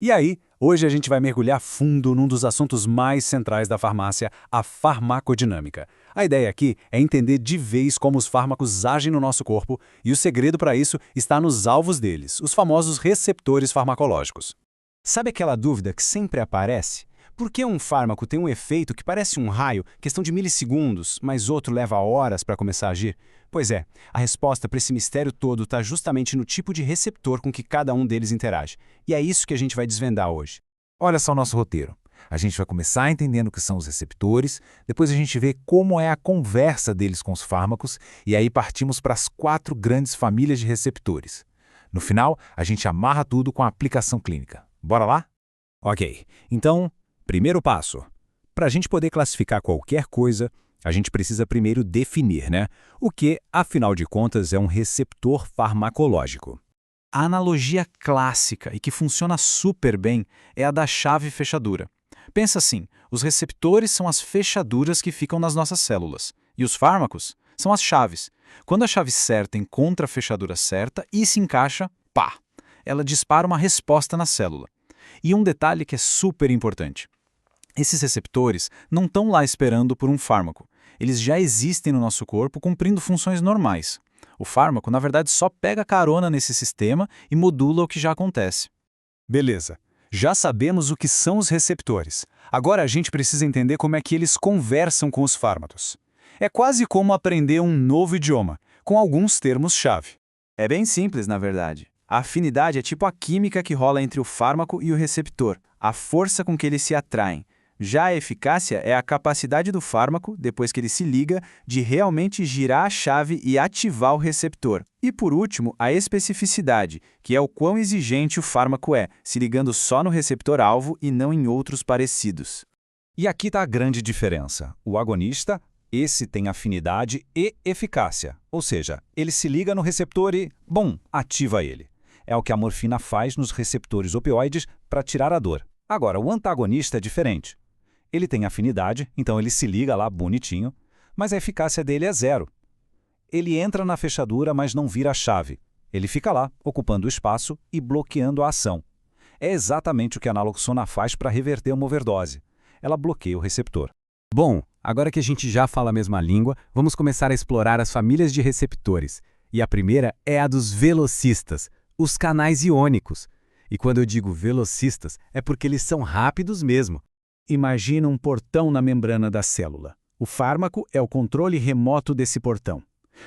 E aí, hoje a gente vai mergulhar fundo num dos assuntos mais centrais da farmácia, a farmacodinâmica. A ideia aqui é entender de vez como os fármacos agem no nosso corpo e o segredo para isso está nos alvos deles, os famosos receptores farmacológicos. Sabe aquela dúvida que sempre aparece? Por que um fármaco tem um efeito que parece um raio, questão de milissegundos, mas outro leva horas para começar a agir? Pois é, a resposta para esse mistério todo está justamente no tipo de receptor com que cada um deles interage. E é isso que a gente vai desvendar hoje. Olha só o nosso roteiro. A gente vai começar entendendo o que são os receptores, depois a gente vê como é a conversa deles com os fármacos, e aí partimos para as 4 grandes famílias de receptores. No final, a gente amarra tudo com a aplicação clínica. Bora lá? Ok, então, primeiro passo. Para a gente poder classificar qualquer coisa, a gente precisa primeiro definir, né? O que, afinal de contas, é um receptor farmacológico. A analogia clássica e que funciona super bem é a da chave fechadura. Pensa assim, os receptores são as fechaduras que ficam nas nossas células, e os fármacos são as chaves. Quando a chave certa encontra a fechadura certa e se encaixa, pá! Ela dispara uma resposta na célula. E um detalhe que é super importante. Esses receptores não estão lá esperando por um fármaco. Eles já existem no nosso corpo cumprindo funções normais. O fármaco, na verdade, só pega carona nesse sistema e modula o que já acontece. Beleza. Já sabemos o que são os receptores. Agora a gente precisa entender como é que eles conversam com os fármacos. É quase como aprender um novo idioma, com alguns termos-chave. É bem simples, na verdade. A afinidade é tipo a química que rola entre o fármaco e o receptor, a força com que eles se atraem. Já a eficácia é a capacidade do fármaco, depois que ele se liga, de realmente girar a chave e ativar o receptor. E por último, a especificidade, que é o quão exigente o fármaco é, se ligando só no receptor-alvo e não em outros parecidos. E aqui está a grande diferença. O agonista, esse tem afinidade e eficácia, ou seja, ele se liga no receptor e, bom, ativa ele. É o que a morfina faz nos receptores opioides para tirar a dor. Agora, o antagonista é diferente. Ele tem afinidade, então ele se liga lá bonitinho, mas a eficácia dele é 0. Ele entra na fechadura, mas não vira a chave. Ele fica lá, ocupando o espaço e bloqueando a ação. É exatamente o que a naloxona faz para reverter uma overdose. Ela bloqueia o receptor. Bom, agora que a gente já fala a mesma língua, vamos começar a explorar as famílias de receptores. E a primeira é a dos velocistas, os canais iônicos. E quando eu digo velocistas, é porque eles são rápidos mesmo. Imagina um portão na membrana da célula. O fármaco é o controle remoto desse portão.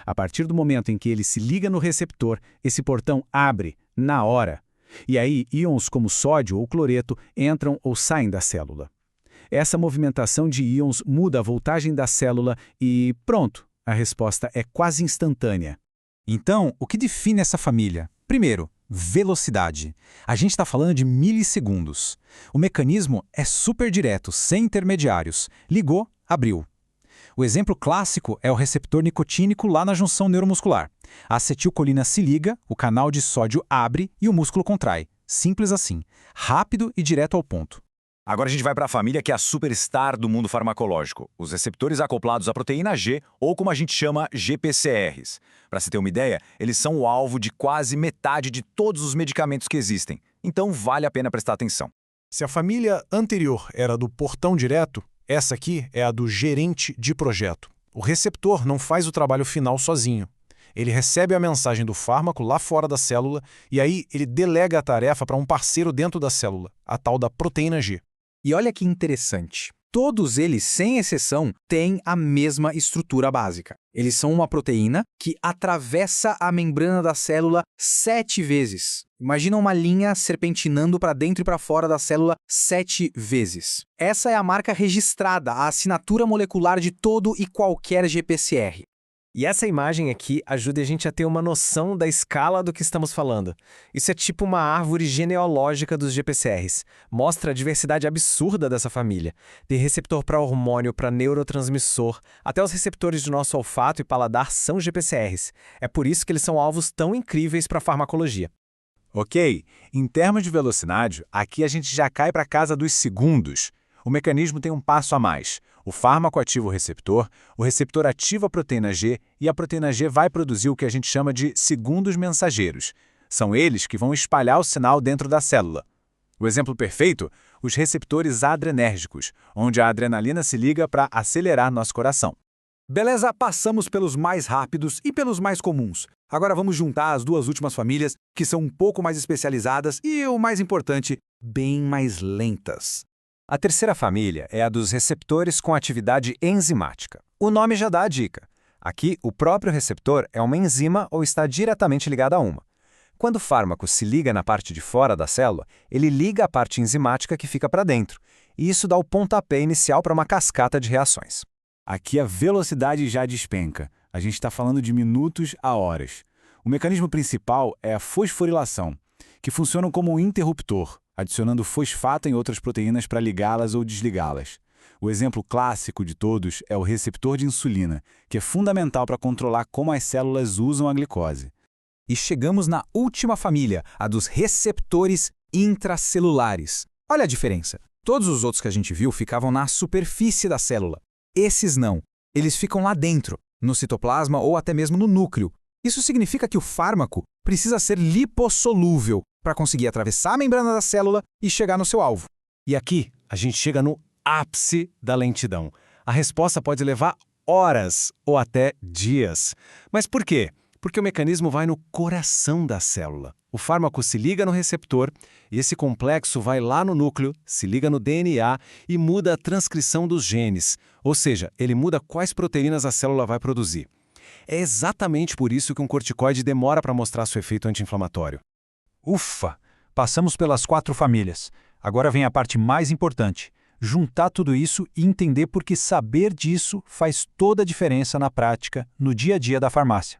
A partir do momento em que ele se liga no receptor, esse portão abre, na hora. E aí, íons como sódio ou cloreto entram ou saem da célula. Essa movimentação de íons muda a voltagem da célula e pronto, a resposta é quase instantânea. Então, o que define essa família? Primeiro, velocidade. A gente está falando de milissegundos. O mecanismo é super direto, sem intermediários. Ligou, abriu. O exemplo clássico é o receptor nicotínico lá na junção neuromuscular. A acetilcolina se liga, o canal de sódio abre e o músculo contrai. Simples assim. Rápido e direto ao ponto. Agora a gente vai para a família que é a superstar do mundo farmacológico, os receptores acoplados à proteína G, ou como a gente chama, GPCRs. Para se ter uma ideia, eles são o alvo de quase metade de todos os medicamentos que existem, então vale a pena prestar atenção. Se a família anterior era do portão direto, essa aqui é a do gerente de projeto. O receptor não faz o trabalho final sozinho. Ele recebe a mensagem do fármaco lá fora da célula e aí ele delega a tarefa para um parceiro dentro da célula, a tal da proteína G. E olha que interessante. Todos eles, sem exceção, têm a mesma estrutura básica. Eles são uma proteína que atravessa a membrana da célula 7 vezes. Imagina uma linha serpentinando para dentro e para fora da célula 7 vezes. Essa é a marca registrada, a assinatura molecular de todo e qualquer GPCR. E essa imagem aqui ajuda a gente a ter uma noção da escala do que estamos falando. Isso é tipo uma árvore genealógica dos GPCRs. Mostra a diversidade absurda dessa família. Tem receptor para hormônio, para neurotransmissor, até os receptores do nosso olfato e paladar são GPCRs. É por isso que eles são alvos tão incríveis para a farmacologia. Ok, em termos de velocidade, aqui a gente já cai para a casa dos segundos. O mecanismo tem um passo a mais. O fármaco ativa o receptor ativa a proteína G e a proteína G vai produzir o que a gente chama de segundos mensageiros. São eles que vão espalhar o sinal dentro da célula. O exemplo perfeito? Os receptores adrenérgicos, onde a adrenalina se liga para acelerar nosso coração. Beleza, passamos pelos mais rápidos e pelos mais comuns. Agora vamos juntar as duas últimas famílias, que são um pouco mais especializadas e, o mais importante, bem mais lentas. A terceira família é a dos receptores com atividade enzimática. O nome já dá a dica. Aqui, o próprio receptor é uma enzima ou está diretamente ligado a uma. Quando o fármaco se liga na parte de fora da célula, ele liga a parte enzimática que fica para dentro, e isso dá o pontapé inicial para uma cascata de reações. Aqui a velocidade já despenca. A gente está falando de minutos a horas. O mecanismo principal é a fosforilação, que funciona como um interruptor, adicionando fosfato em outras proteínas para ligá-las ou desligá-las. O exemplo clássico de todos é o receptor de insulina, que é fundamental para controlar como as células usam a glicose. E chegamos na última família, a dos receptores intracelulares. Olha a diferença. Todos os outros que a gente viu ficavam na superfície da célula. Esses não. Eles ficam lá dentro, no citoplasma ou até mesmo no núcleo. Isso significa que o fármaco precisa ser lipossolúvel para conseguir atravessar a membrana da célula e chegar no seu alvo. E aqui, a gente chega no ápice da lentidão. A resposta pode levar horas ou até dias. Mas por quê? Porque o mecanismo vai no coração da célula. O fármaco se liga no receptor e esse complexo vai lá no núcleo, se liga no DNA e muda a transcrição dos genes. Ou seja, ele muda quais proteínas a célula vai produzir. É exatamente por isso que um corticoide demora para mostrar seu efeito anti-inflamatório. Ufa! Passamos pelas 4 famílias. Agora vem a parte mais importante. Juntar tudo isso e entender por que saber disso faz toda a diferença na prática, no dia a dia da farmácia.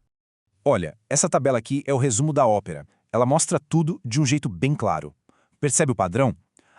Olha, essa tabela aqui é o resumo da ópera. Ela mostra tudo de um jeito bem claro. Percebe o padrão?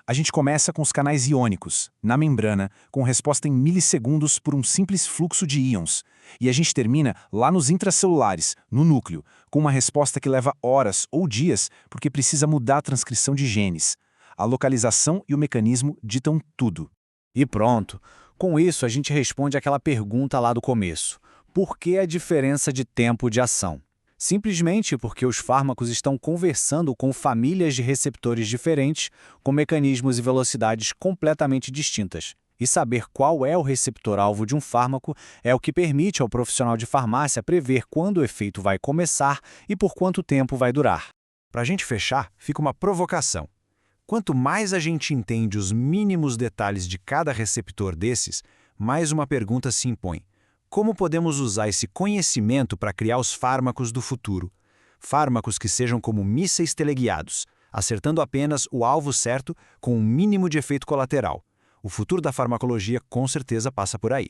A gente começa com os canais iônicos, na membrana, com resposta em milissegundos por um simples fluxo de íons. E a gente termina lá nos intracelulares, no núcleo, com uma resposta que leva horas ou dias, porque precisa mudar a transcrição de genes. A localização e o mecanismo ditam tudo. E pronto. Com isso, a gente responde aquela pergunta lá do começo. Por que a diferença de tempo de ação? Simplesmente porque os fármacos estão conversando com famílias de receptores diferentes, com mecanismos e velocidades completamente distintas. E saber qual é o receptor-alvo de um fármaco é o que permite ao profissional de farmácia prever quando o efeito vai começar e por quanto tempo vai durar. Para a gente fechar, fica uma provocação. Quanto mais a gente entende os mínimos detalhes de cada receptor desses, mais uma pergunta se impõe. Como podemos usar esse conhecimento para criar os fármacos do futuro? Fármacos que sejam como mísseis teleguiados, acertando apenas o alvo certo com um mínimo de efeito colateral. O futuro da farmacologia com certeza passa por aí.